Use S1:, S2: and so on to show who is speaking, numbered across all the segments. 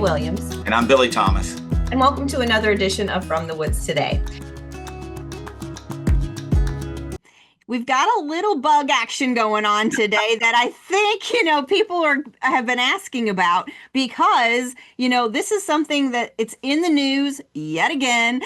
S1: Williams.
S2: And I'm Billy Thomas.
S1: And welcome to another edition of From the Woods Today. We've got a little bug action going on today that I think, people have been asking about because, this is something that it's in the news yet again,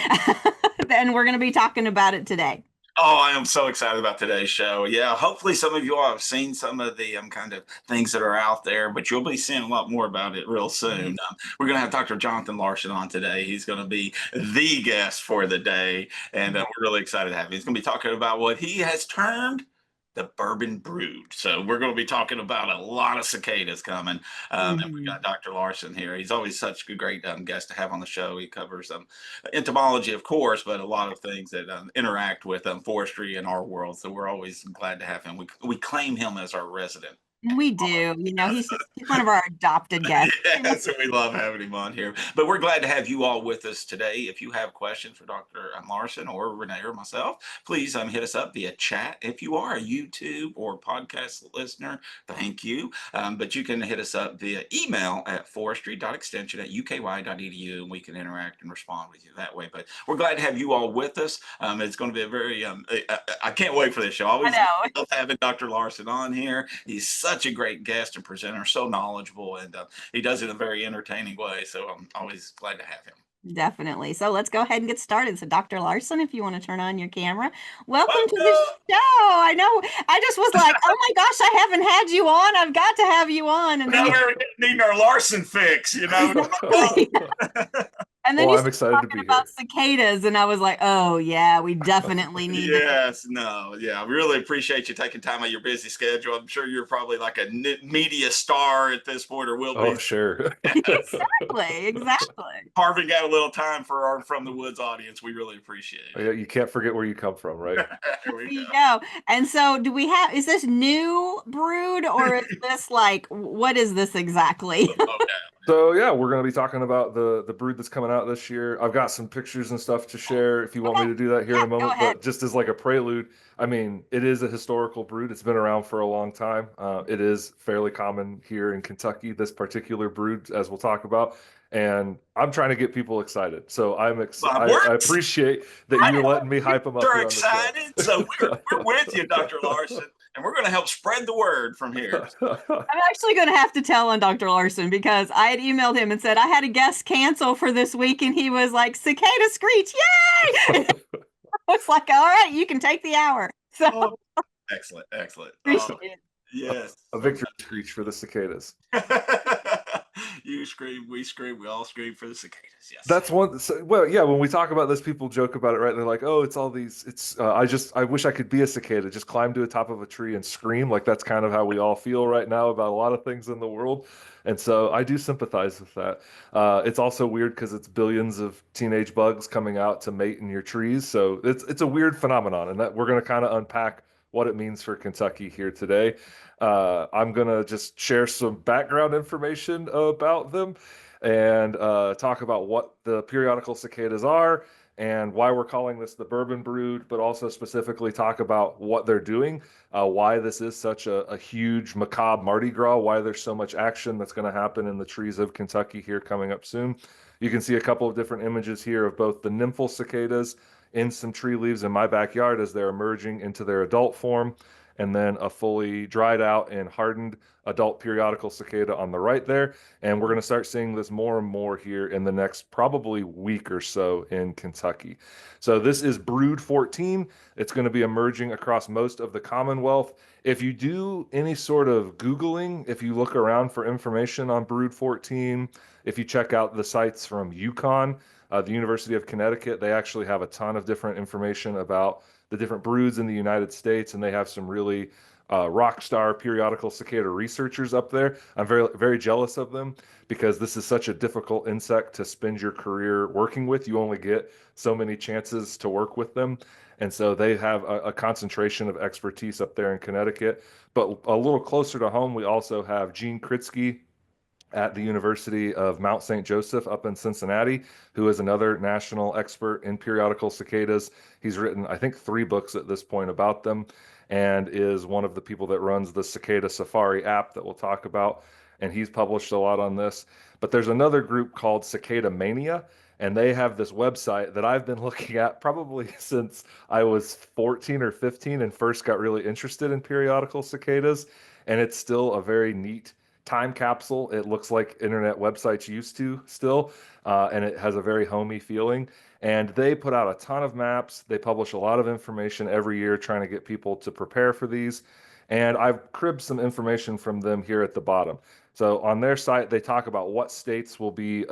S1: and we're going to be talking about it today.
S2: Oh, I am so excited about today's show. Yeah, hopefully some of you all have seen some of the kind of things that are out there, but you'll be seeing a lot more about it real soon. We're going to have Dr. Jonathan Larson on today. He's going to be the guest for the day, and we're really excited to have him. He's going to be talking about what he has termed the bourbon brood. So we're going to be talking about a lot of cicadas coming. And we got Dr. Larson here. He's always such a great guest to have on the show. He covers entomology, of course, but a lot of things that interact with forestry in our world. So we're always glad to have him. We claim him as our resident.
S1: We do. He's one of our adopted guests.
S2: Yeah, so we love having him on here. But we're glad to have you all with us today. If you have questions for Dr. Larson or Renee or myself, please hit us up via chat. If you are a YouTube or podcast listener, thank you. But you can hit us up via email at forestry.extension@uky.edu, and we can interact and respond with you that way. But we're glad to have you all with us. It's going to be a very, I can't wait for this show. I always love having Dr. Larson on here. He's such a great guest and presenter, so knowledgeable, and he does it in a very entertaining way. So I'm always glad to have him.
S1: Definitely. So let's go ahead and get started. So Dr. Larson, if you want to turn on your camera, welcome to the show. I know. I just was like, oh my gosh, I haven't had you on. I've got to have you on.
S2: And now we're needing our Larson fix,
S1: Exactly. And then
S3: I'm excited to be
S1: about cicadas, and I was like, "Oh yeah, we definitely need."
S2: I really appreciate you taking time out of your busy schedule. I'm sure you're probably like a media star at this point, or will be.
S3: Oh, sure.
S1: Exactly.
S2: Carving out a little time for our From the Woods audience, we really appreciate it.
S3: Yeah, you can't forget where you come from, right?
S1: There you go. And so, is this new brood, or is this what is this exactly?
S2: Okay.
S3: So yeah, we're going to be talking about the brood that's coming out this year. I've got some pictures and stuff to share if you want me to do that here in a moment. But just as like a prelude, I mean, it is a historical brood. It's been around for a long time. It is fairly common here in Kentucky, this particular brood, as we'll talk about. And I'm trying to get people excited. So I'm excited. I appreciate that you're letting me hype them up.
S2: We're excited. So we're with you, Dr. Larson. And we're going to help spread the word from here.
S1: I'm actually going to have to tell on Dr. Larson because I had emailed him and said I had a guest cancel for this week, and he was like, "Cicada screech, yay!" I was like, "All right, you can take the hour." So
S2: excellent.
S1: Appreciate it.
S2: Yes,
S3: a victory screech for the cicadas.
S2: You scream, we scream, we all scream for the cicadas. Yes,
S3: that's one. So, well, yeah. When we talk about this, people joke about it, right? They're like, "Oh, it's all these." It's. I wish I could be a cicada. Just climb to the top of a tree and scream. Like that's kind of how we all feel right now about a lot of things in the world. And so I do sympathize with that. It's also weird because it's billions of teenage bugs coming out to mate in your trees. So it's a weird phenomenon, and that we're going to kind of unpack what it means for Kentucky here today. I'm going to just share some background information about them and talk about what the periodical cicadas are and why we're calling this the bourbon brood, but also specifically talk about what they're doing, why this is such a huge macabre Mardi Gras, why there's so much action that's going to happen in the trees of Kentucky here coming up soon. You can see a couple of different images here of both the nymphal cicadas in some tree leaves in my backyard as they're emerging into their adult form, and then a fully dried out and hardened adult periodical cicada on the right there. And we're going to start seeing this more and more here in the next probably week or so in Kentucky. So this is brood 14. It's going to be emerging across most of the Commonwealth. If you do any sort of Googling, if you look around for information on brood 14, if you check out the sites from UConn, the University of Connecticut, they actually have a ton of different information about the different broods in the United States, and they have some really rock star periodical cicada researchers up there. I'm very, very jealous of them because this is such a difficult insect to spend your career working with. You only get so many chances to work with them. And so they have a concentration of expertise up there in Connecticut. But a little closer to home, we also have Gene Kritsky at the University of Mount St. Joseph up in Cincinnati, who is another national expert in periodical cicadas. He's written, I think, 3 books at this point about them, and is one of the people that runs the Cicada Safari app that we'll talk about. and he's published a lot on this. But there's another group called Cicada Mania, and they have this website that I've been looking at probably since I was 14 or 15 and first got really interested in periodical cicadas. And it's still a very neat time capsule. It looks like internet websites used to still, and it has a very homey feeling. And they put out a ton of maps. They publish a lot of information every year trying to get people to prepare for these. And I've cribbed some information from them here at the bottom. So on their site, they talk about what states will be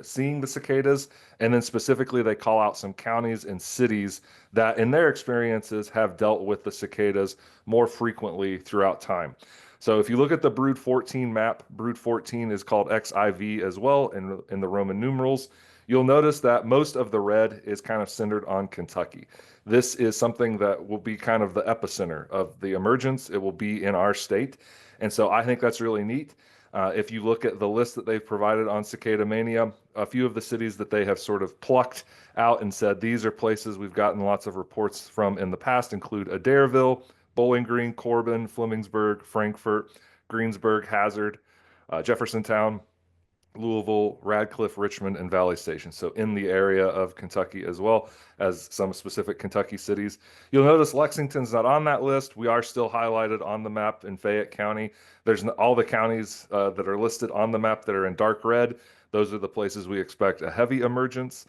S3: seeing the cicadas, and then specifically they call out some counties and cities that, in their experiences, have dealt with the cicadas more frequently throughout time. So if you look at the Brood 14 map, Brood 14 is called XIV as well in the Roman numerals. You'll notice that most of the red is kind of centered on Kentucky. This is something that will be kind of the epicenter of the emergence. It will be in our state. And so I think that's really neat. If you look at the list that they've provided on Cicada Mania, a few of the cities that they have sort of plucked out and said these are places we've gotten lots of reports from in the past include Adairville, Bowling Green, Corbin, Flemingsburg, Frankfort, Greensburg, Hazard, Jeffersontown, Louisville, Radcliffe, Richmond, and Valley Station. So in the area of Kentucky as well as some specific Kentucky cities. You'll notice Lexington's not on that list. We are still highlighted on the map in Fayette County. There's all the counties that are listed on the map that are in dark red. Those are the places we expect a heavy emergence.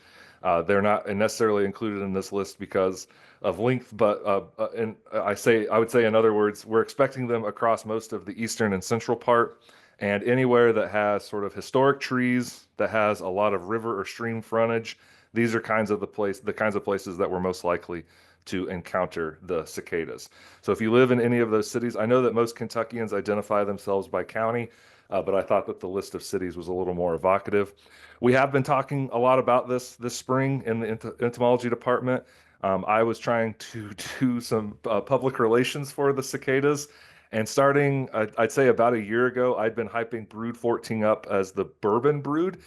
S3: They're not necessarily included in this list because of length, but and I would say in other words, we're expecting them across most of the eastern and central part. And anywhere that has sort of historic trees, that has a lot of river or stream frontage, these are the kinds of places that we're most likely to encounter the cicadas. So if you live in any of those cities, I know that most Kentuckians identify themselves by county, but I thought that the list of cities was a little more evocative. We have been talking a lot about this spring in the entomology department. I was trying to do some public relations for the cicadas. And starting, I'd say about a year ago, I'd been hyping Brood 14 up as the bourbon brood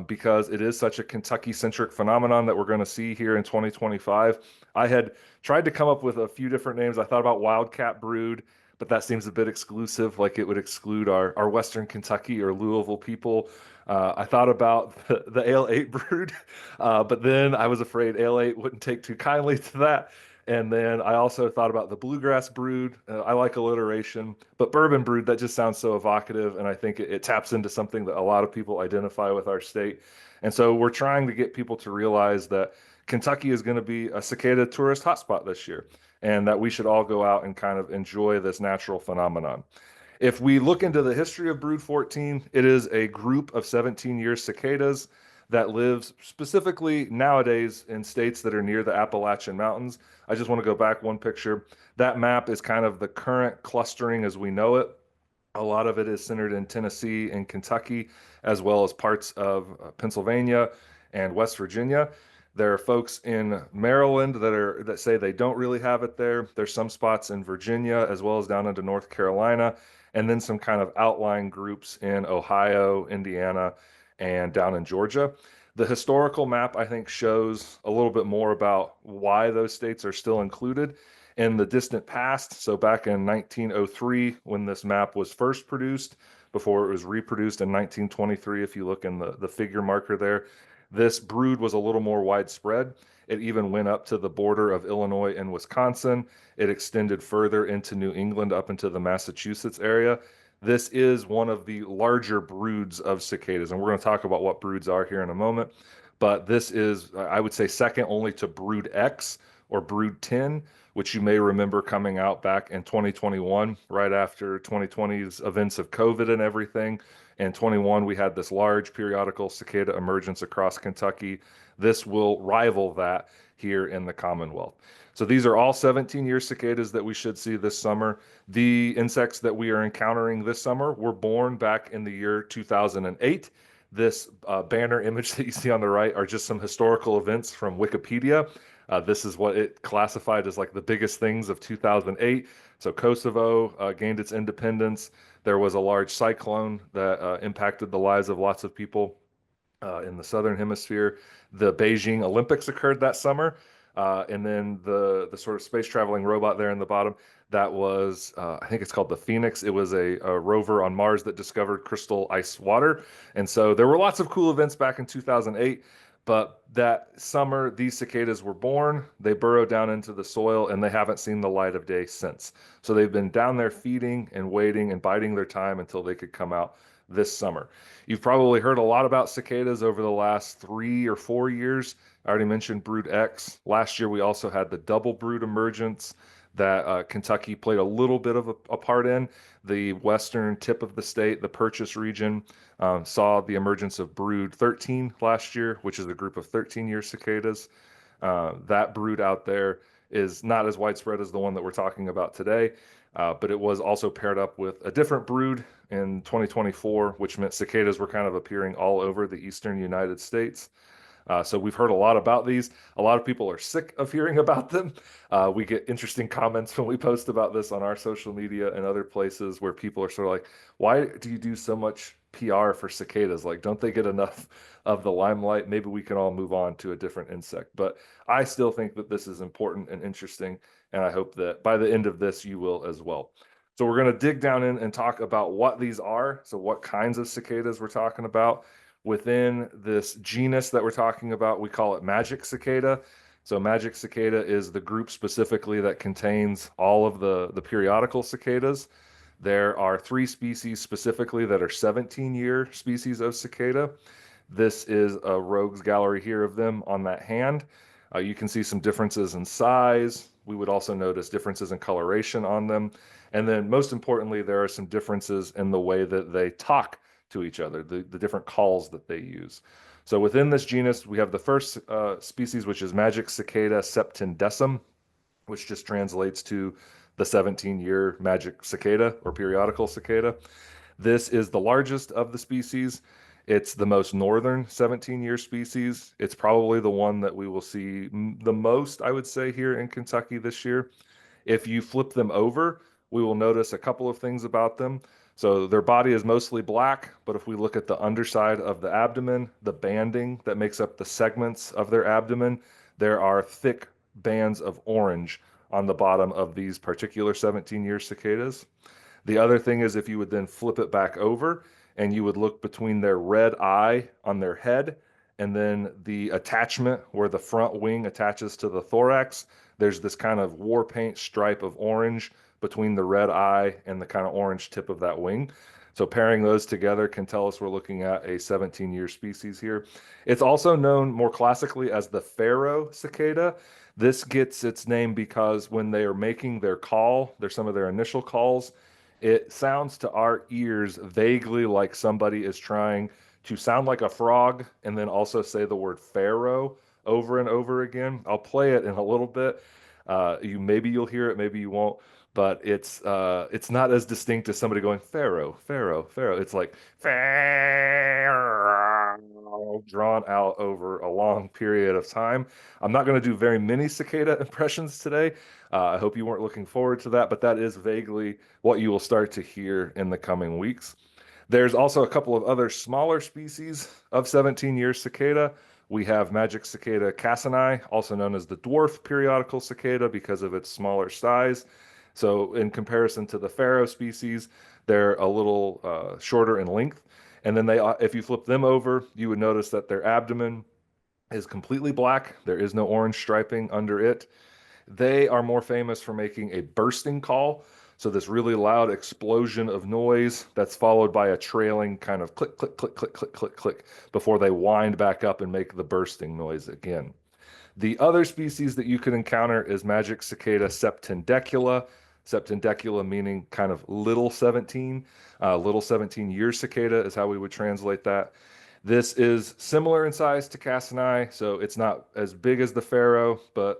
S3: because it is such a Kentucky-centric phenomenon that we're going to see here in 2025. I had tried to come up with a few different names. I thought about Wildcat Brood, but that seems a bit exclusive, like it would exclude our Western Kentucky or Louisville people. I thought about the Ale 8 brood, but then I was afraid Ale 8 wouldn't take too kindly to that. And then I also thought about the bluegrass brood. I like alliteration, but bourbon brood, that just sounds so evocative. And I think it taps into something that a lot of people identify with our state. And so we're trying to get people to realize that Kentucky is going to be a cicada tourist hotspot this year, and that we should all go out and kind of enjoy this natural phenomenon. If we look into the history of Brood 14, it is a group of 17-year cicadas that lives specifically nowadays in states that are near the Appalachian Mountains. I just want to go back one picture. That map is kind of the current clustering as we know it. A lot of it is centered in Tennessee and Kentucky, as well as parts of Pennsylvania and West Virginia. There are folks in Maryland that say they don't really have it there. There's some spots in Virginia as well as down into North Carolina, and then some kind of outlying groups in Ohio, Indiana, and down in Georgia. The historical map, I think, shows a little bit more about why those states are still included in the distant past. So back in 1903, when this map was first produced, before it was reproduced in 1923, if you look in the figure marker there, this brood was a little more widespread. It even went up to the border of Illinois and Wisconsin. It extended further into New England up into the Massachusetts area. This is one of the larger broods of cicadas, and we're going to talk about what broods are here in a moment. But this is, I would say, second only to Brood X or Brood 10, which you may remember coming out back in 2021, right after 2020's events of COVID and everything. In 21, we had this large periodical cicada emergence across Kentucky. This will rival that here in the Commonwealth. So these are all 17-year cicadas that we should see this summer. The insects that we are encountering this summer were born back in the year 2008. This banner image that you see on the right are just some historical events from Wikipedia. This is what it classified as like the biggest things of 2008. So Kosovo gained its independence. There was a large cyclone that impacted the lives of lots of people in the southern hemisphere. The Beijing Olympics occurred that summer. And then the sort of space traveling robot there in the bottom, that was I think it's called the Phoenix. It was a rover on Mars that discovered crystal ice water. And so there were lots of cool events back in 2008. But that summer, these cicadas were born. They burrowed down into the soil, and they haven't seen the light of day since. So they've been down there feeding and waiting and biding their time until they could come out this summer. You've probably heard a lot about cicadas over the last 3 or 4 years. I already mentioned Brood X. Last year, we also had the double brood emergence that Kentucky played a little bit of a part in. The western tip of the state, the Purchase region, saw the emergence of brood 13 last year, which is a group of 13-year cicadas. That brood out there is not as widespread as the one that we're talking about today, but it was also paired up with a different brood in 2024, which meant cicadas were kind of appearing all over the eastern United States. So we've heard a lot about these. A lot of people are sick of hearing about them. We get interesting comments when we post about this on our social media and other places where people are sort of like, why do you do so much PR for cicadas? Like, don't they get enough of the limelight? Maybe we can all move on to a different insect. But I still think that this is important and interesting, and I hope that by the end of this, you will as well. So we're going to dig down in and talk about what these are. So what kinds of cicadas we're talking about. Within this genus that we're talking about, we call it magic cicada. So magic cicada is the group specifically that contains all of the periodical cicadas. There are 3 species specifically that are 17-year species of cicada. This is a rogues gallery here of them on that hand. You can see some differences in size. We would also notice differences in coloration on them. And then most importantly, there are some differences in the way that they talk to each other, the different calls that they use. So within this genus, we have the first species, which is Magic Cicada septendecim, which just translates to the 17-year magic cicada or periodical cicada. This is the largest of the species. It's the most northern 17-year species. It's probably the one that we will see the most, I would say, here in Kentucky this year. If you flip them over, we will notice a couple of things about them. So their body is mostly black, but if we look at the underside of the abdomen, the banding that makes up the segments of their abdomen, there are thick bands of orange on the bottom of these particular 17-year cicadas. The other thing is if you would then flip it back over and you would look between their red eye on their head and then the attachment where the front wing attaches to the thorax, there's this kind of war paint stripe of orange between the red eye and the kind of orange tip of that wing. So pairing those together can tell us we're looking at a 17-year species here. It's also known more classically as the pharaoh cicada. This gets its name because when they are making their call, there's some of their initial calls, it sounds to our ears vaguely like somebody is trying to sound like a frog and then also say the word pharaoh over and over again. I'll play it in a little bit. Maybe you'll hear it, maybe you won't, but it's not as distinct as somebody going pharaoh, pharaoh, pharaoh. It's like pharaoh drawn out over a long period of time. I'm not going to do very many cicada impressions today. I hope you weren't looking forward to that, but that is vaguely what you will start to hear in the coming weeks. There's also a couple of other smaller species of 17-year cicada. We have Magic Cicada cassini, also known as the dwarf periodical cicada because of its smaller size. So in comparison to the pharaoh species, they're a little shorter in length. And then if you flip them over, you would notice that their abdomen is completely black. There is no orange striping under it. They are more famous for making a bursting call. So this really loud explosion of noise that's followed by a trailing kind of click, click, click, click, click, click, click before they wind back up and make the bursting noise again. The other species that you can encounter is Magic Cicada septendecula. Septendecula meaning kind of little 17. Little 17-year cicada is how we would translate that. This is similar in size to cassini, so it's not as big as the pharaoh, but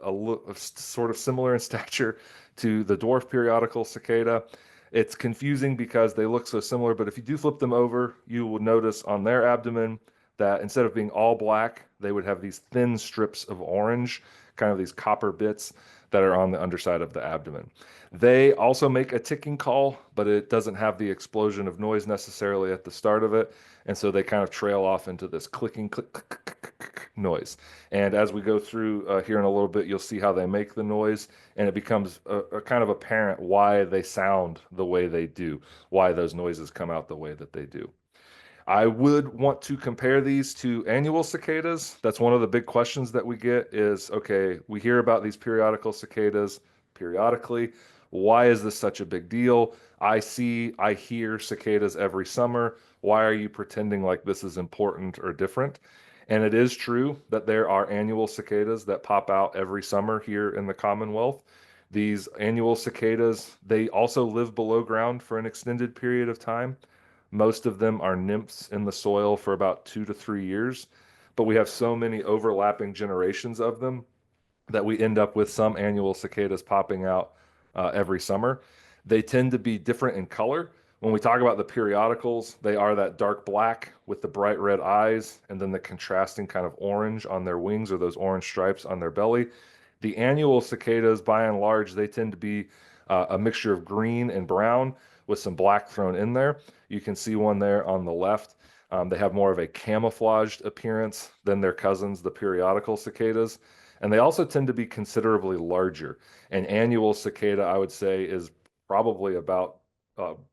S3: sort of similar in stature to the dwarf periodical cicada. It's confusing because they look so similar, but if you do flip them over, you will notice on their abdomen that instead of being all black, they would have these thin strips of orange, kind of these copper bits that are on the underside of the abdomen. They also make a ticking call, but it doesn't have the explosion of noise necessarily at the start of it. And so they kind of trail off into this clicking click, click, click, click, click noise. And as we go through here in a little bit, you'll see how they make the noise, and it becomes a kind of apparent why they sound the way they do, why those noises come out the way that they do. I would want to compare these to annual cicadas. That's one of the big questions that we get is, okay, we hear about these periodical cicadas periodically. Why is this such a big deal? I hear cicadas every summer. Why are you pretending like this is important or different? And it is true that there are annual cicadas that pop out every summer here in the Commonwealth. These annual cicadas, they also live below ground for an extended period of time. Most of them are nymphs in the soil for about 2 to 3 years, but we have so many overlapping generations of them that we end up with some annual cicadas popping out every summer. They tend to be different in color. When we talk about the periodicals, they are that dark black with the bright red eyes and then the contrasting kind of orange on their wings or those orange stripes on their belly. The annual cicadas, by and large, they tend to be a mixture of green and brown with some black thrown in there. You can see one there on the left. They have more of a camouflaged appearance than their cousins, the periodical cicadas. And they also tend to be considerably larger. An annual cicada, I would say, is probably about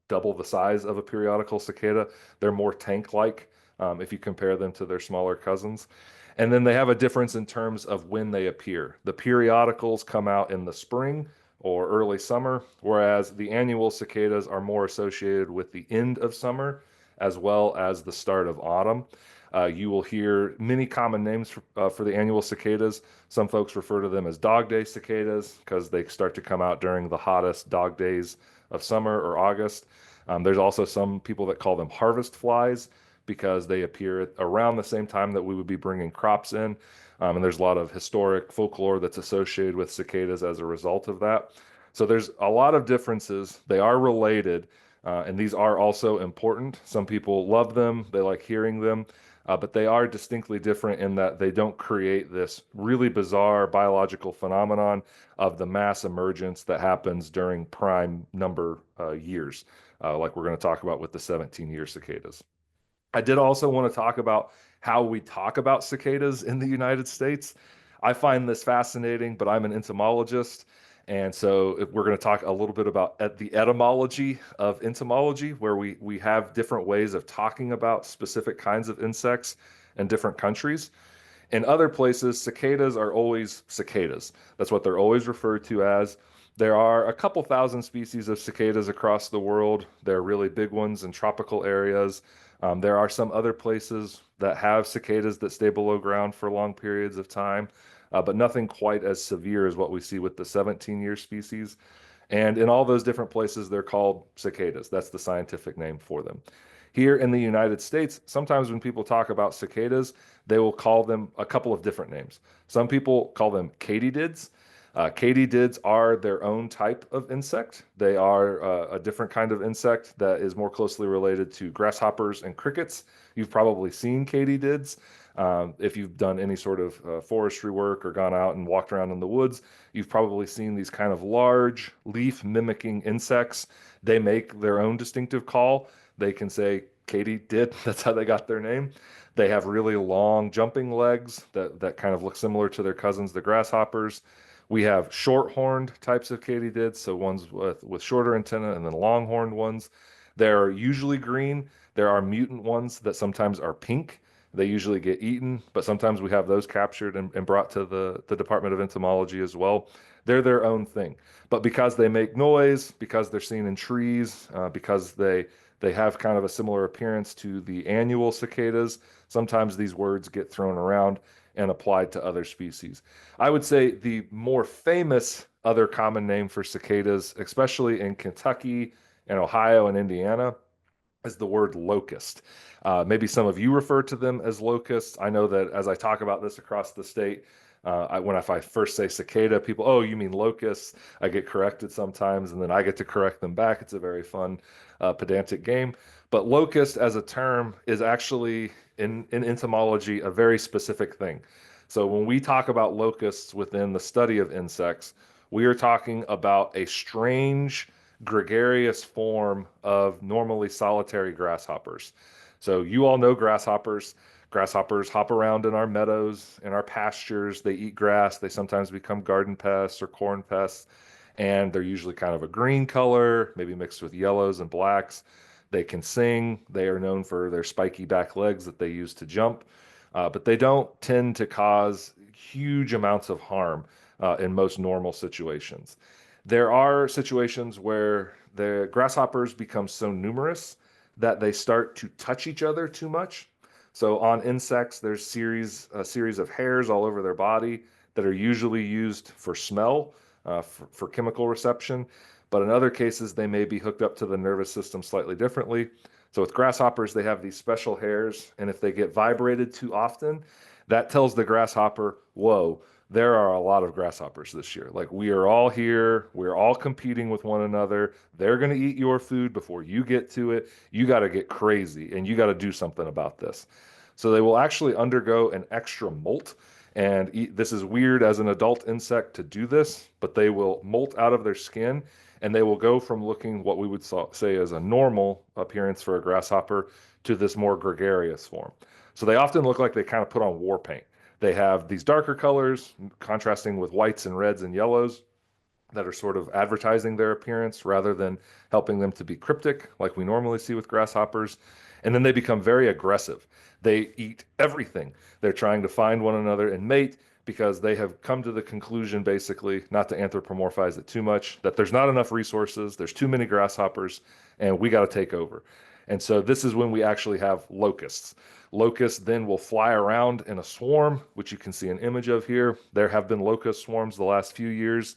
S3: double the size of a periodical cicada. They're more tank-like if you compare them to their smaller cousins. And then they have a difference in terms of when they appear. The periodicals come out in the spring or early summer, whereas the annual cicadas are more associated with the end of summer as well as the start of autumn. You will hear many common names for the annual cicadas. Some folks refer to them as dog day cicadas because they start to come out during the hottest dog days of summer or August. There's also some people that call them harvest flies because they appear around the same time that we would be bringing crops in. And there's a lot of historic folklore that's associated with cicadas as a result of that. So there's a lot of differences. They are related, and these are also important. Some people love them, they like hearing them, but they are distinctly different in that they don't create this really bizarre biological phenomenon of the mass emergence that happens during prime number years, like we're going to talk about with the 17-year cicadas. I did also want to talk about how we talk about cicadas in the United States. I find this fascinating, but I'm an entomologist. And so if we're going to talk a little bit about the etymology of entomology, where we have different ways of talking about specific kinds of insects in different countries. In other places, cicadas are always cicadas. That's what they're always referred to as. There are a couple thousand species of cicadas across the world. They're really big ones in tropical areas. There are some other places that have cicadas that stay below ground for long periods of time, but nothing quite as severe as what we see with the 17-year species. And in all those different places, they're called cicadas. That's the scientific name for them. Here in the United States, sometimes when people talk about cicadas, they will call them a couple of different names. Some people call them katydids. Katydids are their own type of insect. They are a different kind of insect that is more closely related to grasshoppers and crickets. You've probably seen katydids. If you've done any sort of forestry work or gone out and walked around in the woods, you've probably seen these kind of large leaf mimicking insects. They make their own distinctive call. They can say katydid, that's how they got their name. They have really long jumping legs that kind of look similar to their cousins, the grasshoppers. We have short-horned types of katydids, so ones with shorter antenna and then long-horned ones. They're usually green. There are mutant ones that sometimes are pink. They usually get eaten, but sometimes we have those captured and brought to the Department of Entomology as well. They're their own thing. But because they make noise, because they're seen in trees, because they have kind of a similar appearance to the annual cicadas, sometimes these words get thrown around and applied to other species. I would say the more famous other common name for cicadas, especially in Kentucky and Ohio and Indiana, is the word locust. Maybe some of you refer to them as locusts. I know that as I talk about this across the state, if I first say cicada, people, oh, you mean locusts? I get corrected sometimes, and then I get to correct them back. It's a very fun, pedantic game. But locust as a term is actually in entomology a very specific thing. So when we talk about locusts within the study of insects, We are talking about a strange, gregarious form of normally solitary grasshoppers. So you all know grasshoppers. Grasshoppers hop around in our meadows, in our pastures. They eat grass. They sometimes become garden pests or corn pests, and they're usually kind of a green color, maybe mixed with yellows and blacks. They can sing. They are known for their spiky back legs that they use to jump, but they don't tend to cause huge amounts of harm in most normal situations. There are situations where the grasshoppers become so numerous that they start to touch each other too much. So on insects, there's a series of hairs all over their body that are usually used for smell, for chemical reception. But in other cases, they may be hooked up to the nervous system slightly differently. So with grasshoppers, they have these special hairs, and if they get vibrated too often, that tells the grasshopper, whoa, there are a lot of grasshoppers this year. Like we are all here, we're all competing with one another. They're going to eat your food before you get to it. You got to get crazy and you got to do something about this. So they will actually undergo an extra molt. And this is weird as an adult insect to do this, but they will molt out of their skin and they will go from looking what we would say as a normal appearance for a grasshopper to this more gregarious form. So they often look like they kind of put on war paint. They have these darker colors contrasting with whites and reds and yellows that are sort of advertising their appearance rather than helping them to be cryptic like we normally see with grasshoppers. And then they become very aggressive. They eat everything. They're trying to find one another and mate because they have come to the conclusion, basically, not to anthropomorphize it too much, that there's not enough resources, there's too many grasshoppers, and we got to take over. And so this is when we actually have locusts. Locusts then will fly around in a swarm, which you can see an image of here. There have been locust swarms the last few years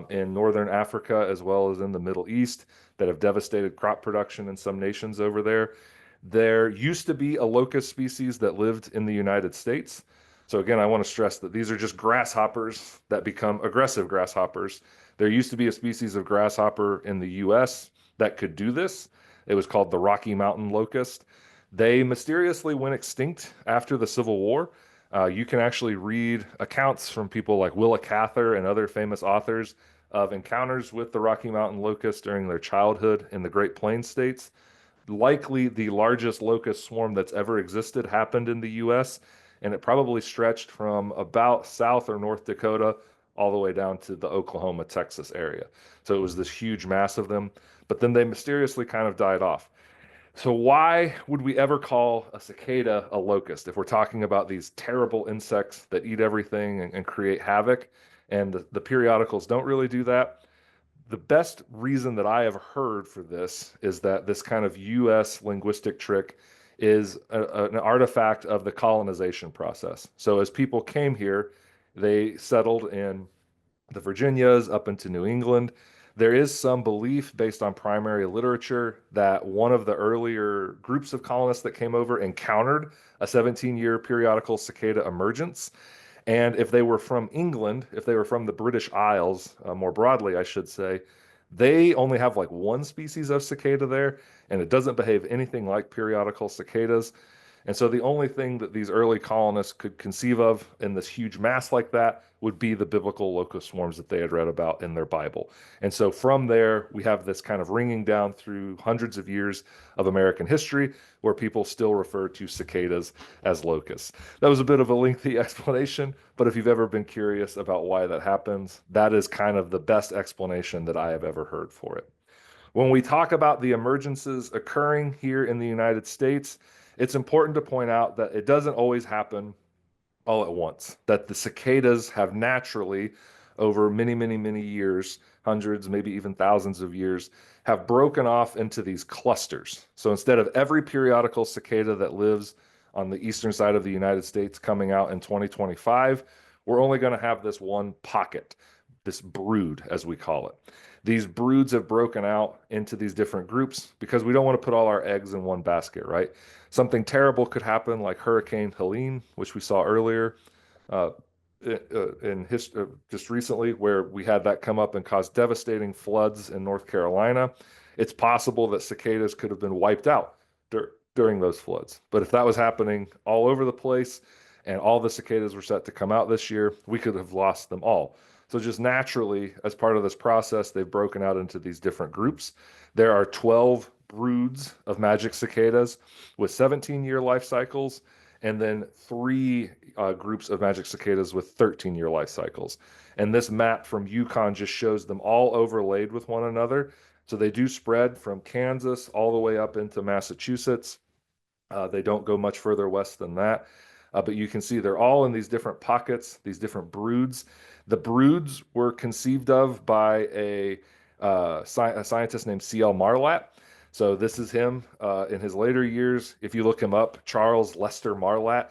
S3: in northern Africa as well as in the Middle East that have devastated crop production in some nations over there. There used to be a locust species that lived in the United States. So again, I want to stress that these are just grasshoppers that become aggressive grasshoppers. There used to be a species of grasshopper in the US that could do this. It was called the Rocky Mountain locust. They mysteriously went extinct after the Civil War. You can actually read accounts from people like Willa Cather and other famous authors of encounters with the Rocky Mountain locust during their childhood in the Great Plains states. Likely the largest locust swarm that's ever existed happened in the US, and it probably stretched from about South or North Dakota all the way down to the Oklahoma, Texas area. So it was this huge mass of them, but then they mysteriously kind of died off. So why would we ever call a cicada a locust if we're talking about these terrible insects that eat everything and create havoc? And the periodicals don't really do that. The best reason that I have heard for this is that this kind of US linguistic trick is an artifact of the colonization process. So as people came here, they settled in the Virginias up into New England. There is some belief based on primary literature that one of the earlier groups of colonists that came over encountered a 17-year periodical cicada emergence. And if they were from England, if they were from the British Isles, more broadly, I should say, they only have like one species of cicada there, and it doesn't behave anything like periodical cicadas. And so the only thing that these early colonists could conceive of in this huge mass like that would be the biblical locust swarms that they had read about in their Bible. And so from there, we have this kind of ringing down through hundreds of years of American history where people still refer to cicadas as locusts. That was a bit of a lengthy explanation, but if you've ever been curious about why that happens, that is kind of the best explanation that I have ever heard for it. When we talk about the emergences occurring here in the United States, it's important to point out that it doesn't always happen all at once, that the cicadas have naturally, over many, many, many years, hundreds, maybe even thousands of years, have broken off into these clusters. So instead of every periodical cicada that lives on the eastern side of the United States coming out in 2025, we're only going to have this one pocket, this brood, as we call it. These broods have broken out into these different groups because we don't want to put all our eggs in one basket, right? Something terrible could happen, like Hurricane Helene, which we saw earlier uh, in history, just recently, where we had that come up and cause devastating floods in North Carolina. It's possible that cicadas could have been wiped out during those floods. But if that was happening all over the place and all the cicadas were set to come out this year, we could have lost them all. So just naturally, as part of this process, they've broken out into these different groups. There are 12 broods of magic cicadas with 17-year life cycles, and then three groups of magic cicadas with 13-year life cycles. And this map from Yukon just shows them all overlaid with one another. So they do spread from Kansas all the way up into Massachusetts. They don't go much further west than that. But you can see they're all in these different pockets, these different broods. The broods were conceived of by a scientist named C.L. Marlatt. So this is him in his later years. If you look him up, Charles Lester Marlatt.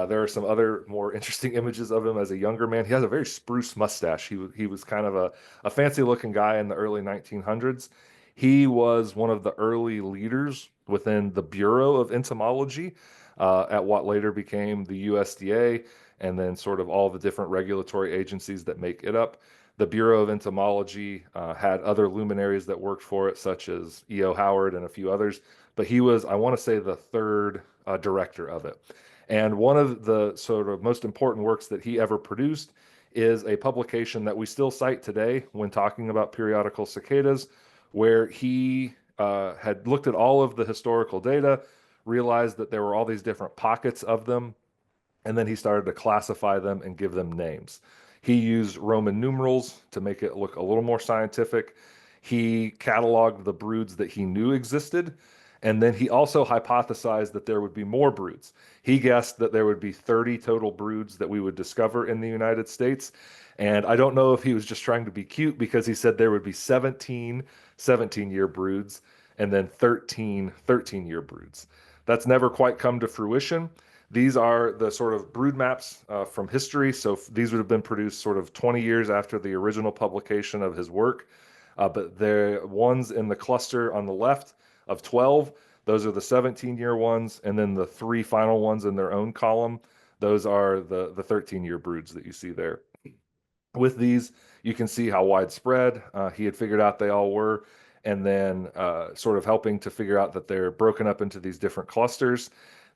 S3: There are some other more interesting images of him as a younger man. He has a very spruce mustache. He was kind of a fancy looking guy in the early 1900s. He was one of the early leaders within the Bureau of Entomology at what later became the USDA, and then sort of all the different regulatory agencies that make it up. The Bureau of Entomology had other luminaries that worked for it, such as E.O. Howard and a few others, but he was, I want to say, the third director of it. And one of the sort of most important works that he ever produced is a publication that we still cite today when talking about periodical cicadas, where he had looked at all of the historical data, realized that there were all these different pockets of them, and then he started to classify them and give them names. He used Roman numerals to make it look a little more scientific. He cataloged the broods that he knew existed, and then he also hypothesized that there would be more broods. He guessed that there would be 30 total broods that we would discover in the United States. And I don't know if he was just trying to be cute, because he said there would be 17 17-year broods and then 13 13-year broods. That's never quite come to fruition. These are the sort of brood maps from history. So these would have been produced sort of 20 years after the original publication of his work. But the ones in the cluster on the left of 12, those are the 17-year ones. And then the three final ones in their own column, those are the 13-year broods that you see there. With these, you can see how widespread he had figured out they all were, and then sort of helping to figure out that they're broken up into these different clusters.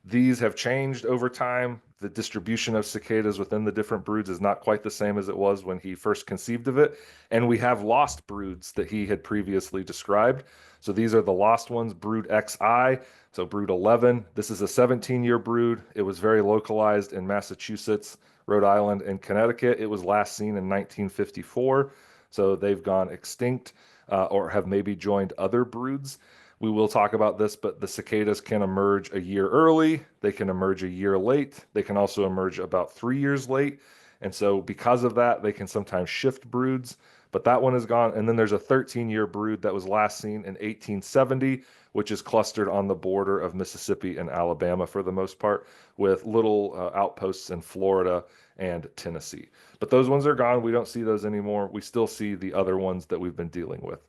S3: These have changed over time. The distribution of cicadas within the different broods is not quite the same as it was when he first conceived of it. And we have lost broods that he had previously described. So these are the lost ones, brood XI, so brood 11. This is a 17-year brood. It was very localized in Massachusetts, Rhode Island, and Connecticut. It was last seen in 1954. So they've gone extinct or have maybe joined other broods. We will talk about this, but the cicadas can emerge a year early. They can emerge a year late. They can also emerge about 3 years late. And so because of that, they can sometimes shift broods, but that one is gone. And then there's a 13-year brood that was last seen in 1870, which is clustered on the border of Mississippi and Alabama for the most part, with little outposts in Florida and Tennessee. But those ones are gone. We don't see those anymore. We still see the other ones that we've been dealing with.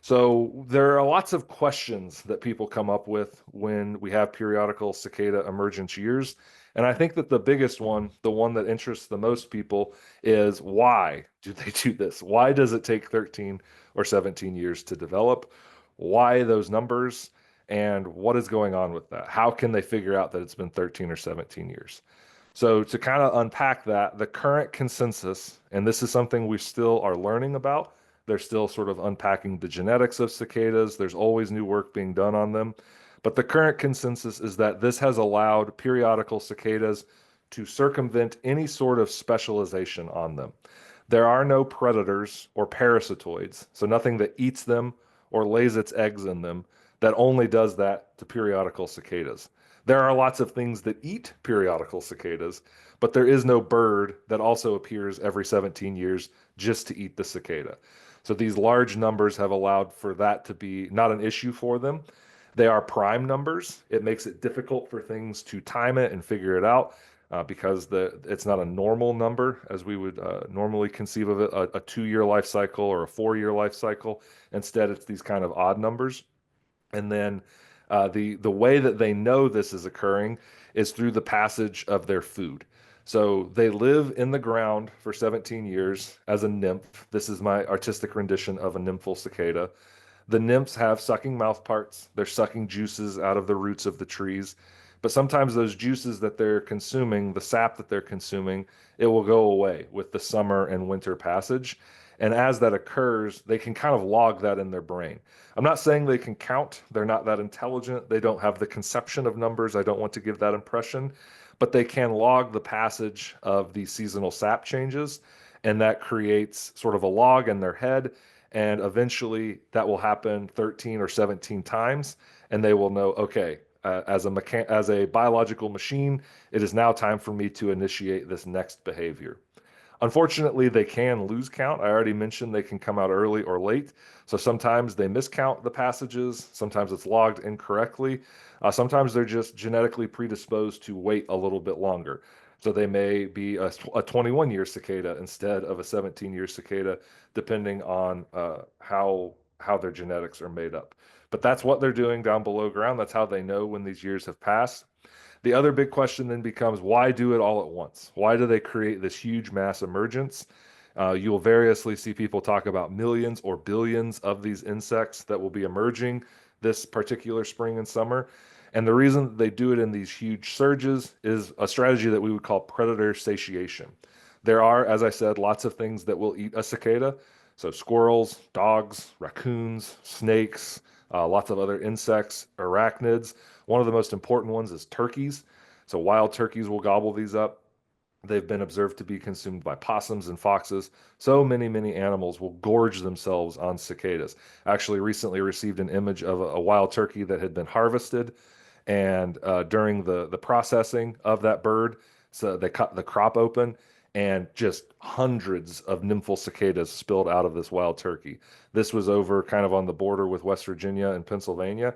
S3: So there are lots of questions that people come up with when we have periodical cicada emergence years. And I think that the biggest one, the one that interests the most people, is why do they do this? Why does it take 13 or 17 years to develop? Why those numbers? And what is going on with that? How can they figure out that it's been 13 or 17 years? So to kind of unpack that, the current consensus, and this is something we still are learning about, they're still sort of unpacking the genetics of cicadas. There's always new work being done on them. But the current consensus is that this has allowed periodical cicadas to circumvent any sort of specialization on them. There are no predators or parasitoids, so nothing that eats them or lays its eggs in them, that only does that to periodical cicadas. There are lots of things that eat periodical cicadas, but there is no bird that also appears every 17 years just to eat the cicada. So these large numbers have allowed for that to be not an issue for them. They are prime numbers. It makes it difficult for things to time it and figure it out because it's not a normal number as we would normally conceive of it, a 2-year life cycle or a 4-year life cycle. Instead, it's these kind of odd numbers. And then the way that they know this is occurring is through the passage of their food. So they live in the ground for 17 years as a nymph. This is my artistic rendition of a nymphal cicada. The nymphs have sucking mouth parts. They're sucking juices out of the roots of the trees. But sometimes those juices that they're consuming, the sap that they're consuming, it will go away with the summer and winter passage. And as that occurs, they can kind of log that in their brain. I'm not saying they can count. They're not that intelligent. They don't have the conception of numbers. I don't want to give that impression, but they can log the passage of these seasonal sap changes, and that creates sort of a log in their head. And eventually that will happen 13 or 17 times, and they will know, okay, as a biological machine, it is now time for me to initiate this next behavior. Unfortunately, they can lose count. I already mentioned they can come out early or late. So sometimes they miscount the passages. Sometimes it's logged incorrectly. Sometimes they're just genetically predisposed to wait a little bit longer. So they may be a 21-year cicada instead of a 17-year cicada, depending on how their genetics are made up. But that's what they're doing down below ground. That's how they know when these years have passed. The other big question then becomes, why do it all at once? Why do they create this huge mass emergence? You will variously see people talk about millions or billions of these insects that will be emerging this particular spring and summer. And the reason that they do it in these huge surges is a strategy that we would call predator satiation. There are, as I said, lots of things that will eat a cicada. So squirrels, dogs, raccoons, snakes, lots of other insects, arachnids. One of the most important ones is turkeys. So wild turkeys will gobble these up. They've been observed to be consumed by possums and foxes. So many, many animals will gorge themselves on cicadas. I actually recently received an image of a wild turkey that had been harvested, and during the processing of that bird, so they cut the crop open, and just hundreds of nymphal cicadas spilled out of this wild turkey. This was over kind of on the border with West Virginia and Pennsylvania.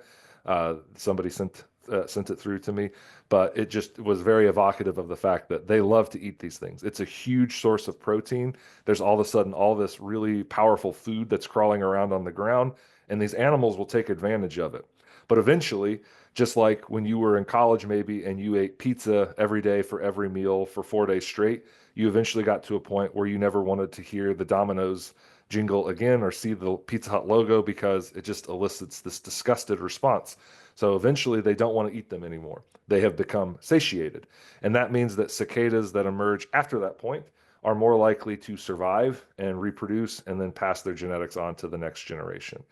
S3: Somebody sent it through to me, but it just was very evocative of the fact that they love to eat these things. It's a huge source of protein. There's all of a sudden all this really powerful food that's crawling around on the ground, and these animals will take advantage of it. But eventually, just like when you were in college maybe and you ate pizza every day for every meal for 4 days straight, you eventually got to a point where you never wanted to hear the Domino's jingle again or see the Pizza Hut logo because it just elicits this disgusted response. So eventually they don't want to eat them anymore. They have become satiated. And that means that cicadas that emerge after that point are more likely to survive and reproduce and then pass their genetics on to the next generation.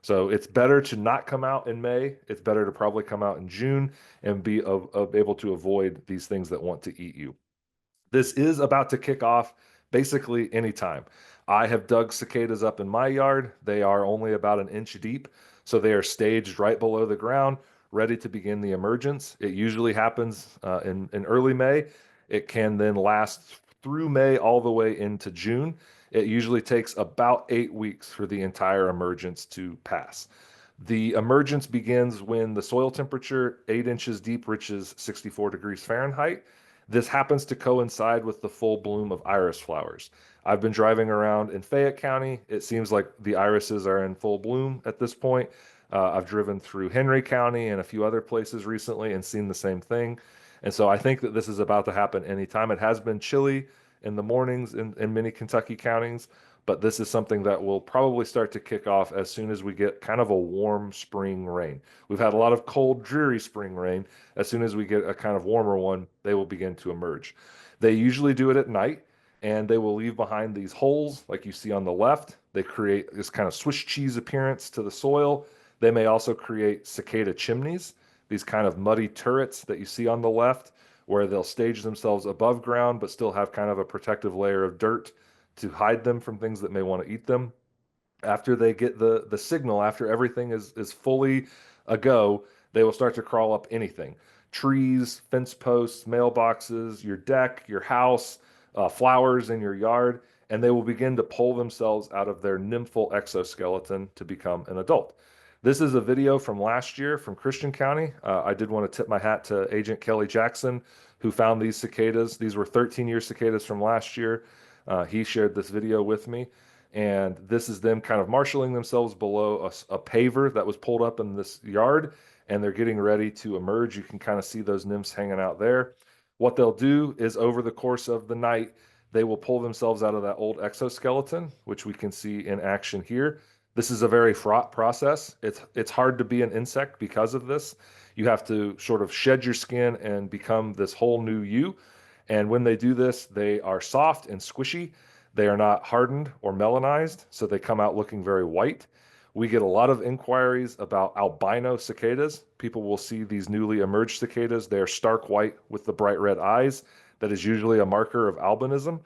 S3: So it's better to not come out in May. It's better to probably come out in June and be able to avoid these things that want to eat you. This is about to kick off basically anytime. I have dug cicadas up in my yard. They are only about an inch deep, so they are staged right below the ground, ready to begin the emergence. It usually happens in early May. It can then last through May all the way into June. It usually takes about 8 weeks for the entire emergence to pass. The emergence begins when the soil temperature 8 inches deep reaches 64 degrees Fahrenheit. This happens to coincide with the full bloom of iris flowers. I've been driving around in Fayette County. It seems like the irises are in full bloom at this point. I've driven through Henry County and a few other places recently and seen the same thing. And so I think that this is about to happen anytime. It has been chilly in the mornings in many Kentucky counties, but this is something that will probably start to kick off as soon as we get kind of a warm spring rain. We've had a lot of cold, dreary spring rain. As soon as we get a kind of warmer one, they will begin to emerge. They usually do it at night, and they will leave behind these holes like you see on the left. They create this kind of Swiss cheese appearance to the soil. They may also create cicada chimneys, these kind of muddy turrets that you see on the left, where they'll stage themselves above ground but still have kind of a protective layer of dirt to hide them from things that may want to eat them. After they get the signal, after everything is fully a go, they will start to crawl up anything. Trees, fence posts, mailboxes, your deck, your house, flowers in your yard, and they will begin to pull themselves out of their nymphal exoskeleton to become an adult. This is a video from last year from Christian County. I did want to tip my hat to Agent Kelly Jackson, who found these cicadas. These were 13-year cicadas from last year. He shared this video with me, and this is them kind of marshaling themselves below a paver that was pulled up in this yard, and they're getting ready to emerge. You can kind of see those nymphs hanging out there. What they'll do is over the course of the night, they will pull themselves out of that old exoskeleton, which we can see in action here. This is a very fraught process. It's hard to be an insect because of this. You have to sort of shed your skin and become this whole new you. And when they do this, they are soft and squishy. They are not hardened or melanized, so they come out looking very white. We get a lot of inquiries about albino cicadas. People will see these newly emerged cicadas. They are stark white with the bright red eyes. That is usually a marker of albinism.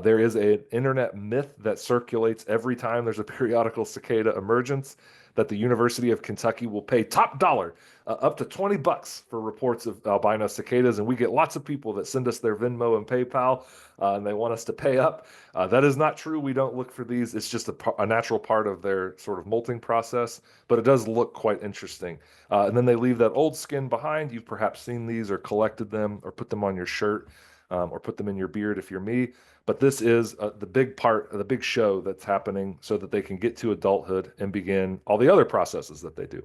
S3: There is an internet myth that circulates every time there's a periodical cicada emergence that the University of Kentucky will pay top dollar, up to $20 for reports of albino cicadas. And we get lots of people that send us their Venmo and PayPal, and they want us to pay up. That is not true. We don't look for these. It's just a natural part of their sort of molting process, but it does look quite interesting. And then they leave that old skin behind. You've perhaps seen these or collected them or put them on your shirt, or put them in your beard if you're me. But this is the big part, the big show that's happening so that they can get to adulthood and begin all the other processes that they do.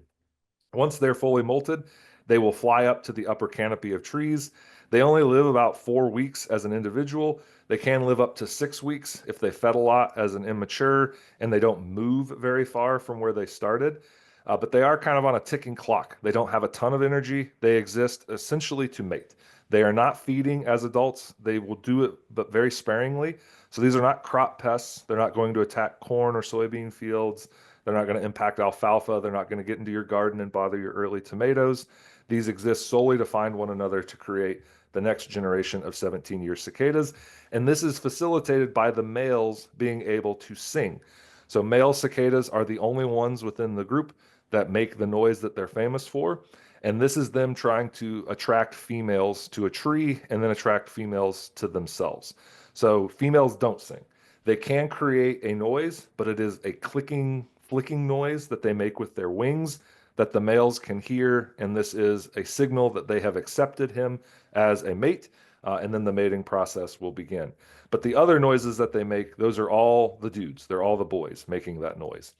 S3: Once they're fully molted, they will fly up to the upper canopy of trees. They only live about 4 weeks as an individual. They can live up to 6 weeks if they fed a lot as an immature and they don't move very far from where they started. But they are kind of on a ticking clock. They don't have a ton of energy. They exist essentially to mate. They are not feeding as adults. They will do it, but very sparingly. So these are not crop pests. They're not going to attack corn or soybean fields. They're not going to impact alfalfa. They're not going to get into your garden and bother your early tomatoes. These exist solely to find one another to create the next generation of 17-year cicadas. And this is facilitated by the males being able to sing. So male cicadas are the only ones within the group that make the noise that they're famous for. And this is them trying to attract females to a tree and then attract females to themselves. So females don't sing. They can create a noise, but it is a clicking, flicking noise that they make with their wings that the males can hear. And this is a signal that they have accepted him as a mate. And then the mating process will begin. But the other noises that they make, those are all the dudes. They're all the boys making that noise.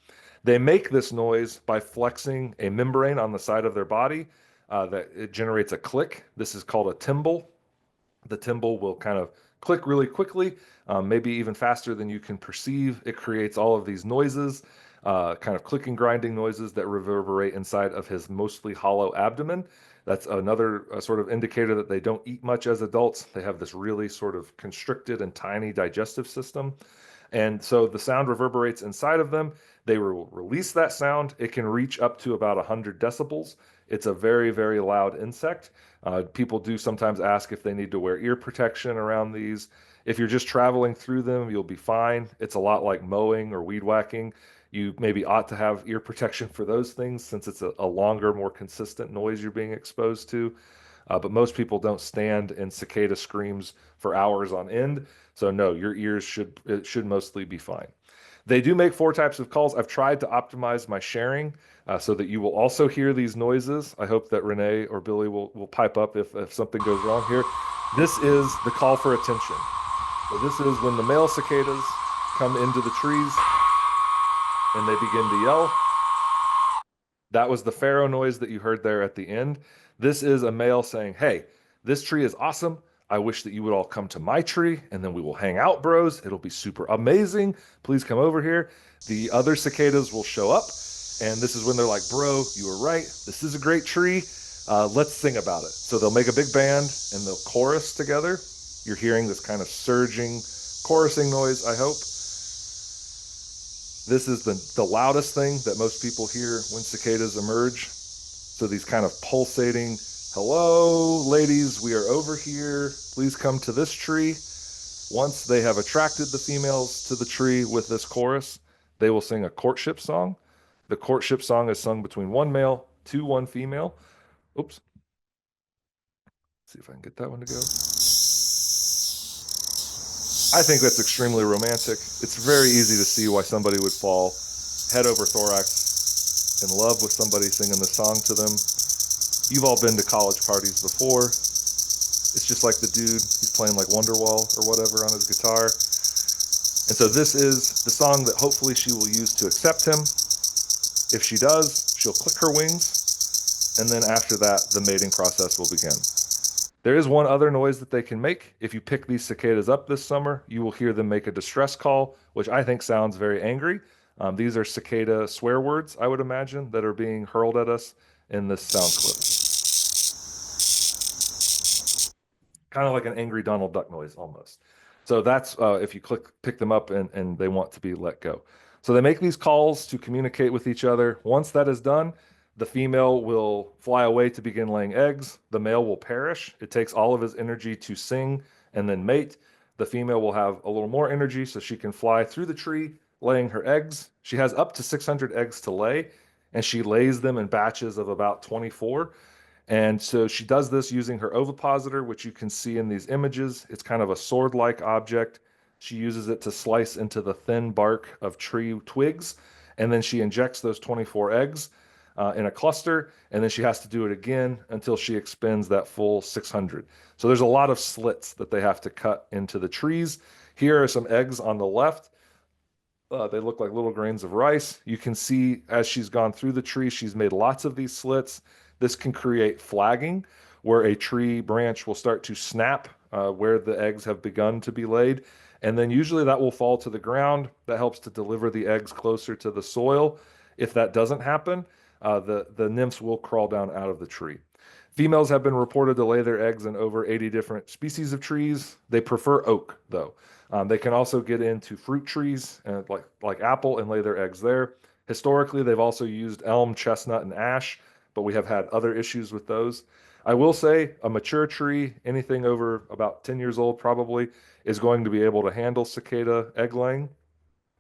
S3: They make this noise by flexing a membrane on the side of their body that it generates a click. This is called a timble. The timble will kind of click really quickly, maybe even faster than you can perceive. It creates all of these noises, kind of clicking, grinding noises that reverberate inside of his mostly hollow abdomen. That's another sort of indicator that they don't eat much as adults. They have this really sort of constricted and tiny digestive system. And so the sound reverberates inside of them. They will release that sound. It can reach up to about 100 decibels. It's a very, very loud insect. People do sometimes ask if they need to wear ear protection around these. If you're just traveling through them, you'll be fine. It's a lot like mowing or weed whacking. You maybe ought to have ear protection for those things since it's a longer, more consistent noise you're being exposed to. But most people don't stand in cicada screams for hours on end. So no, your ears should mostly be fine. They do make 4 types of calls. I've tried to optimize my sharing so that you will also hear these noises. I hope that Renee or Billy will pipe up if something goes wrong here. This is the call for attention. So this is when the male cicadas come into the trees and they begin to yell. That was the pharaoh noise that you heard there at the end. This is a male saying, hey, this tree is awesome. I wish that you would all come to my tree and then we will hang out, bros. It'll be super amazing. Please come over here. The other cicadas will show up. And this is when they're like, bro, you were right. This is a great tree. Let's sing about it. So they'll make a big band and they'll chorus together. You're hearing this kind of surging chorusing noise, I hope. This is the loudest thing that most people hear when cicadas emerge. So these kind of pulsating, hello, ladies, we are over here. Please come to this tree. Once they have attracted the females to the tree with this chorus, they will sing a courtship song. The courtship song is sung between one male to one female. Oops. Let's see if I can get that one to go. I think that's extremely romantic. It's very easy to see why somebody would fall head over thorax in love with somebody singing the song to them. You've all been to college parties before. It's just like the dude, he's playing like Wonderwall or whatever on his guitar. And so this is the song that hopefully she will use to accept him. If she does, she'll click her wings. And then after that, the mating process will begin. There is one other noise that they can make. If you pick these cicadas up this summer, you will hear them make a distress call, which I think sounds very angry. These are cicada swear words, I would imagine, that are being hurled at us in this sound clip. Kind of like an angry Donald Duck noise almost. So that's if you pick them up and they want to be let go. So they make these calls to communicate with each other. Once that is done, the female will fly away to begin laying eggs. The male will perish. It takes all of his energy to sing and then mate. The female will have a little more energy so she can fly through the tree, laying her eggs. She has up to 600 eggs to lay, and she lays them in batches of about 24. And so she does this using her ovipositor, which you can see in these images. It's kind of a sword-like object. She uses it to slice into the thin bark of tree twigs, and then she injects those 24 eggs in a cluster, and then she has to do it again until she expends that full 600. So there's a lot of slits that they have to cut into the trees. Here are some eggs on the left. They look like little grains of rice. You can see as she's gone through the tree, she's made lots of these slits. This can create flagging, where a tree branch will start to snap where the eggs have begun to be laid. And then usually that will fall to the ground. That helps to deliver the eggs closer to the soil. If that doesn't happen, the nymphs will crawl down out of the tree. Females have been reported to lay their eggs in over 80 different species of trees. They prefer oak, though. They can also get into fruit trees like apple and lay their eggs there. Historically, they've also used elm, chestnut, and ash, but we have had other issues with those. I will say a mature tree, anything over about 10 years old probably, is going to be able to handle cicada egg laying.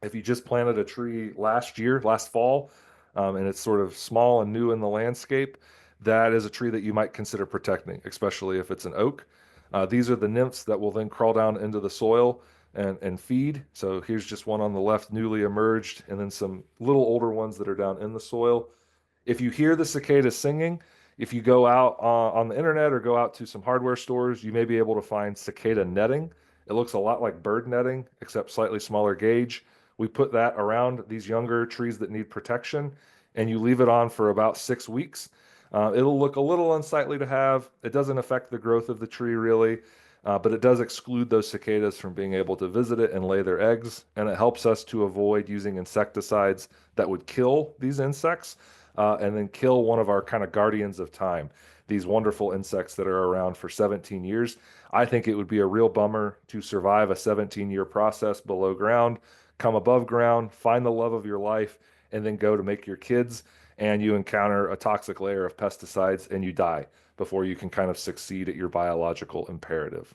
S3: If you just planted a tree last fall, and it's sort of small and new in the landscape, that is a tree that you might consider protecting, especially if it's an oak. These are the nymphs that will then crawl down into the soil and feed. So here's just one on the left, newly emerged, and then some little older ones that are down in the soil. If you hear the cicadas singing, if you go out on the internet or go out to some hardware stores, you may be able to find cicada netting. It looks a lot like bird netting, except slightly smaller gauge. We put that around these younger trees that need protection, and you leave it on for about 6 weeks. It'll look a little unsightly to have. It doesn't affect the growth of the tree really, but it does exclude those cicadas from being able to visit it and lay their eggs, and it helps us to avoid using insecticides that would kill these insects and then kill one of our kind of guardians of time, these wonderful insects that are around for 17 years. I think it would be a real bummer to survive a 17-year process below ground, come above ground, find the love of your life, and then go to make your kids, and you encounter a toxic layer of pesticides and you die before you can kind of succeed at your biological imperative.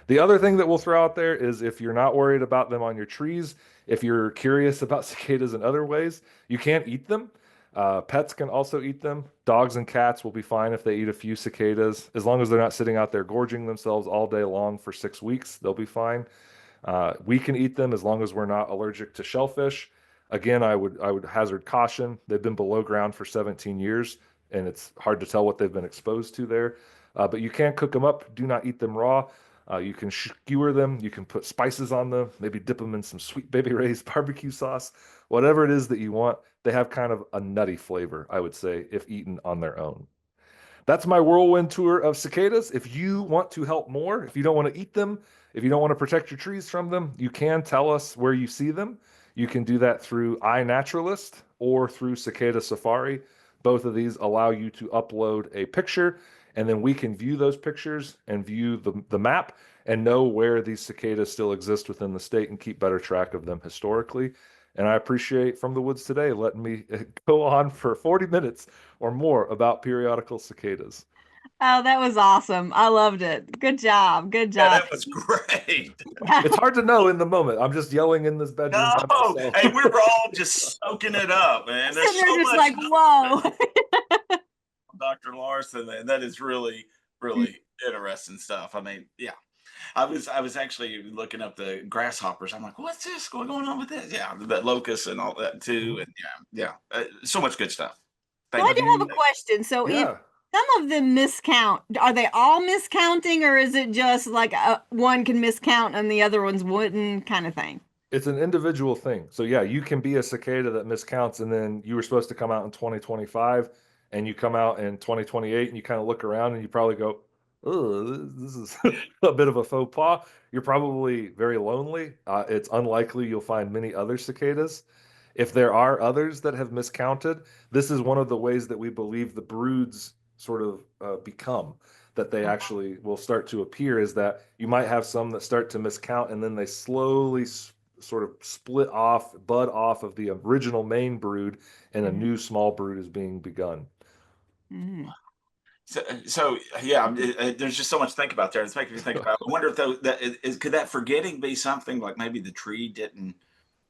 S3: The other thing that we'll throw out there is if you're not worried about them on your trees, if you're curious about cicadas in other ways, you can't eat them. Pets can also eat them. Dogs and cats will be fine if they eat a few cicadas. As long as they're not sitting out there gorging themselves all day long for 6 weeks, they'll be fine. We can eat them as long as we're not allergic to shellfish. Again, I would hazard caution. They've been below ground for 17 years, and it's hard to tell what they've been exposed to there. But you can cook them up. Do not eat them raw. You can skewer them. You can put spices on them. Maybe dip them in some Sweet Baby Ray's barbecue sauce. Whatever it is that you want. They have kind of a nutty flavor, I would say, if eaten on their own. That's my whirlwind tour of cicadas. If you want to help more, if you don't want to eat them, if you don't want to protect your trees from them, you can tell us where you see them. You can do that through iNaturalist or through Cicada Safari. Both of these allow you to upload a picture, and then we can view those pictures and view the map and know where these cicadas still exist within the state and keep better track of them historically. And I appreciate From the Woods Today letting me go on for 40 minutes or more about periodical cicadas.
S1: Oh, that was awesome. I loved it. Good job. Good
S2: Yeah,
S1: job.
S2: that was great.
S3: It's hard to know in the moment. I'm just yelling in this bedroom by
S2: No,
S3: myself.
S2: hey, we were all just soaking it up, man. There's
S1: Sitting there
S2: so
S1: just
S2: much
S1: like, whoa.
S2: Dr. Larson, man. That is really, really interesting stuff. I mean, yeah. I was actually looking up the grasshoppers. I'm like, what's this? What's going on with this? Yeah, the locusts and all that too. And yeah. So much good stuff.
S1: So I
S2: Thank
S1: do
S2: you.
S1: have a question. So if
S3: Yeah.
S1: some of them miscount, are they all miscounting, or is it just like one can miscount and the other ones wouldn't, kind of thing?
S3: It's an individual thing. So yeah, you can be a cicada that miscounts and then you were supposed to come out in 2025 and you come out in 2028 and you kind of look around and you probably go, oh, this is a bit of a faux pas. You're probably very lonely. It's unlikely you'll find many other cicadas. If there are others that have miscounted, this is one of the ways that we believe the broods sort of become, that they actually will start to appear, is that you might have some that start to miscount and then they slowly sort of split off, bud off of the original main brood, and a
S1: Mhm.
S3: new small brood is being begun.
S1: Mhm.
S2: So yeah, there's just so much to think about there. It's making me think about. I wonder if could that forgetting be something like maybe the tree didn't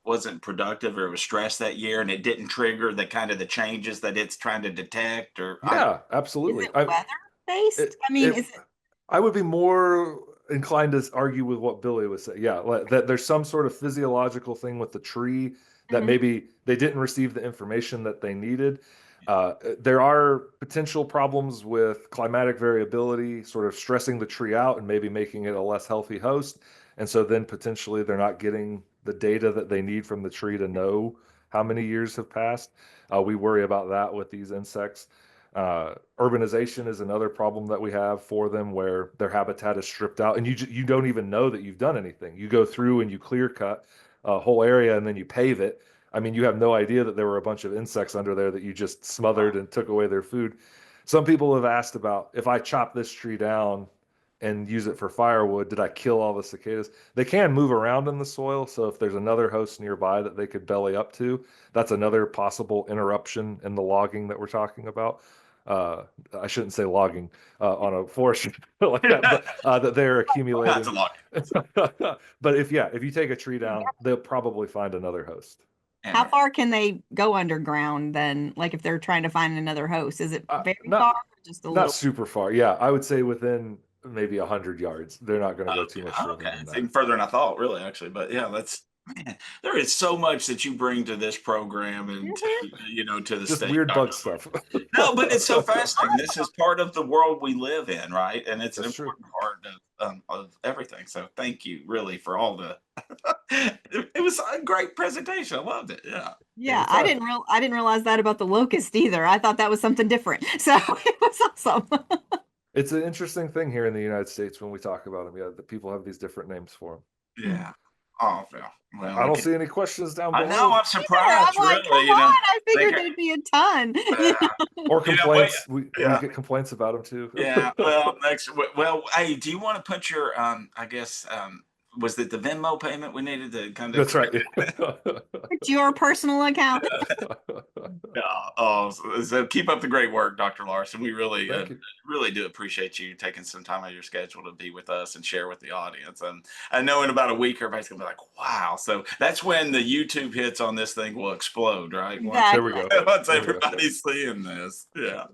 S2: wasn't productive or it was stressed that year and it didn't trigger the kind of the changes that it's trying to detect, or I don't.
S3: Yeah,
S1: Is
S3: absolutely.
S1: it weather based? I mean, is
S3: If
S1: it?
S3: I would be more inclined to argue with what Billy was saying. Yeah, that there's some sort of physiological thing with the tree that
S1: Mhm.
S3: maybe they didn't receive the information that they needed. There are potential problems with climatic variability, sort of stressing the tree out and maybe making it a less healthy host. And so then potentially they're not getting the data that they need from the tree to know how many years have passed. We worry about that with these insects. Urbanization is another problem that we have for them, where their habitat is stripped out, and you don't even know that you've done anything. You go through and you clear cut a whole area, and then you pave it. I mean, you have no idea that there were a bunch of insects under there that you just smothered and took away their food. Some people have asked about, if I chop this tree down and use it for firewood, did I kill all the cicadas? They can move around in the soil, so if there's another host nearby that they could belly up to, that's another possible interruption in the logging that we're talking about. uh, I shouldn't say logging on a forestry like that, but that they're
S2: That's a
S3: accumulating.
S2: lot.
S3: But if you take a tree down, they'll probably find another host.
S1: How
S2: Interesting.
S1: far can they go underground then? Like if they're trying to find another host, is it very far
S3: Not
S1: or just a
S3: not
S1: little?
S3: super far. Yeah, I would say within maybe 100 yards. They're not going to go too much further
S2: Okay,
S3: than
S2: it's
S3: that.
S2: even further than I thought, really, actually. But yeah, that's man, there is so much that you bring to this program and
S1: Mhm.
S2: to the
S3: Just
S2: state,
S3: weird bug
S2: Dr.
S3: stuff.
S2: No, but it's so fascinating. This is part of the world we live in, right? And it's an
S3: That's true.
S2: important part of everything. So thank you, really, for all the. It was a great presentation. I loved it. Yeah.
S1: Yeah,
S3: Anytime.
S1: I didn't realize that about the locust either. I thought that was something different. So it was awesome.
S3: It's an interesting thing here in the United States when we talk about them. Yeah, that people have these different names for them.
S2: Yeah. Oh, well,
S3: I
S2: I
S3: don't
S2: can.
S3: see any questions down
S2: I know.
S3: below
S2: I'm
S1: Either. I'm
S2: surprised,
S1: like,
S2: really.
S1: come on, I
S2: They
S1: figured
S2: can,
S1: there'd be a ton.
S3: or
S2: wait.
S3: complaints. We
S2: Yeah.
S3: get complaints about them too.
S2: Yeah. Well, next. Well, hey, do you want to put your I guess was it the Venmo payment we needed to kind of
S3: That's right.
S1: It's your personal account.
S2: Yeah. Oh, so keep up the great work, Dr. Larson. We
S3: Thank you.
S2: really do appreciate you taking some time out of your schedule to be with us and share with the audience. And I know in about a week, everybody's gonna be like, "Wow!" So that's when the YouTube hits on this thing will explode, right? Once
S3: There we
S1: Exactly.
S3: go.
S2: once
S3: There we go.
S2: everybody's seeing this, yeah.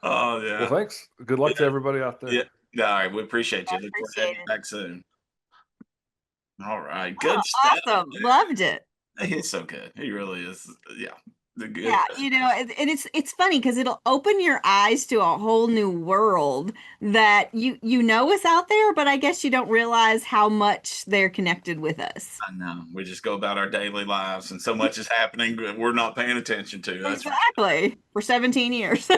S2: Oh,
S3: Well,
S2: yeah,
S3: thanks. Good luck to
S2: yeah,
S3: everybody out
S2: yeah.
S3: there.
S2: All right, we appreciate
S1: I
S2: you. Look forward to having
S1: appreciate
S2: you
S1: it.
S2: back soon. All right,
S1: Oh,
S2: good stuff.
S1: awesome. Loved it.
S2: He's so good. He really is. Yeah, the good
S1: Yeah, and it's funny because it'll open your eyes to a whole new world that you know is out there, but I guess you don't realize how much they're connected with us.
S2: I know. We just go about our daily lives, and so much is happening that we're not paying attention to. That's for
S1: Exactly. For 17 years.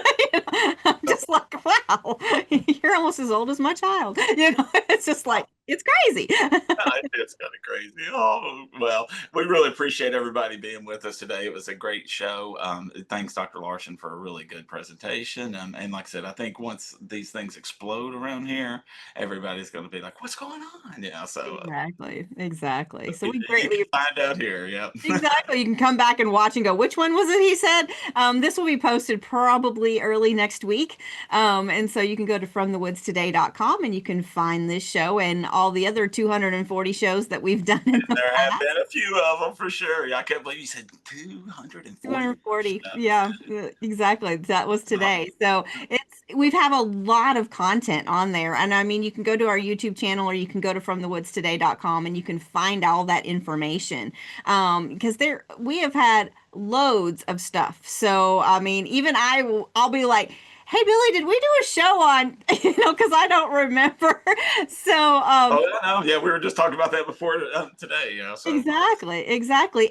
S1: I'm just like, wow, you're almost as old as my child. It's just
S2: sure.
S1: like, it's crazy.
S2: It's kind of crazy. Oh, well, we really appreciate everybody being with us today. It was a great show. Thanks, Dr. Larson, for a really good presentation. And like I said, I think once these things explode around here, everybody's going to be like, "What's going on?" Yeah. So
S1: Exactly. Exactly. So we
S2: you
S1: greatly
S2: can find out here. Yep.
S1: Exactly. You can come back and watch and go, which one was it he said? This will be posted probably early next week. And so you can go to fromthewoodstoday.com and you can find this show and all the other 240 shows that we've done in the
S2: There have been
S1: past.
S2: a few of them for sure. Yeah, I can't believe you said 240
S1: 240. Yeah,
S2: shows.
S1: exactly. That was today. So we've have a lot of content on there. And I mean, you can go to our YouTube channel or you can go to fromthewoodstoday.com and you can find all that information. Because we have had loads of stuff. So I mean, even I'll be like, Hey Billy, did we do a show on, because I don't remember. So,
S2: Oh, yeah, no, yeah, we were just talking about that before today. So
S1: exactly.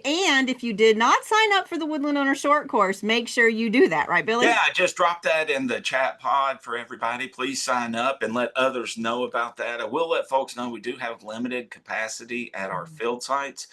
S1: And if you did not sign up for the Woodland Owner Short Course, make sure you do that, right, Billy?
S2: yeah, I just dropped that in the chat pod for everybody. Please sign up and let others know about that. I will let folks know we do have limited capacity at our field sites,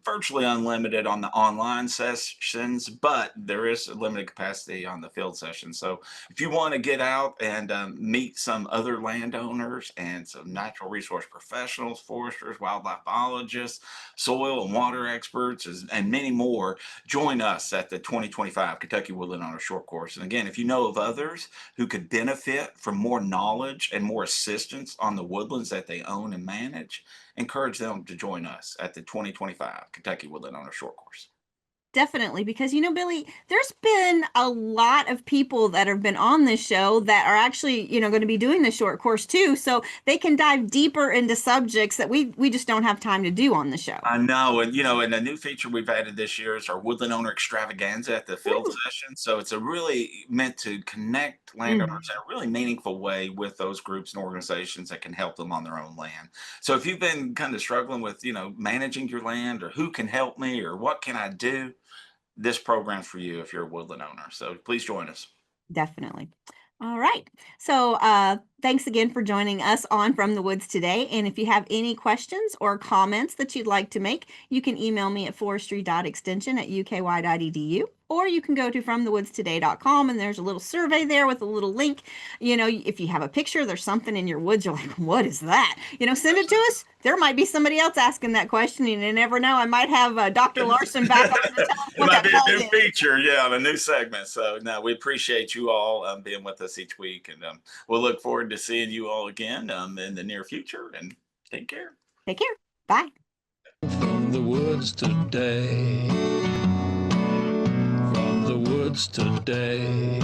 S2: virtually unlimited on the online sessions, but there is a limited capacity on the field session. So if you want to get out and meet some other landowners and some natural resource professionals, foresters, wildlife biologists, soil and water experts, and many more, join us at the 2025 Kentucky Woodland Owner Short Course. And again, if you know of others who could benefit from more knowledge and more assistance on the woodlands that they own and manage, encourage them to join us at the 2025 Kentucky Woodland Owner Short Course.
S1: Definitely, because Billy, there's been a lot of people that have been on this show that are actually, going to be doing the short course too, so they can dive deeper into subjects that we just don't have time to do on the show.
S2: I know, and a new feature we've added this year is our Woodland Owner Extravaganza at the field
S1: Ooh.
S2: session. So it's a really meant to connect landowners in a really meaningful way with those groups and organizations that can help them on their own land. So if you've been kind of struggling with, managing your land, or who can help me, or what can I do, this program's for you if you're a woodland owner. So please join us.
S1: Definitely. All right. So, thanks again for joining us on From the Woods today. And if you have any questions or comments that you'd like to make, you can email me at forestry.extension@uky.edu, or you can go to fromthewoodstoday.com, and there's a little survey there with a little link. If you have a picture, there's something in your woods, you're like, what is that? Send it to us. There might be somebody else asking that question, and you never know. I might have Dr. Larson back on to tell us
S2: It
S1: what
S2: might
S1: that
S2: be
S1: bug
S2: a new
S1: is.
S2: feature, yeah, on a new segment. So, no, we appreciate you all being with us each week, and we'll look forward to seeing you all again in the near future. And take care.
S1: Take care. Bye.
S4: From the woods today. From the woods today.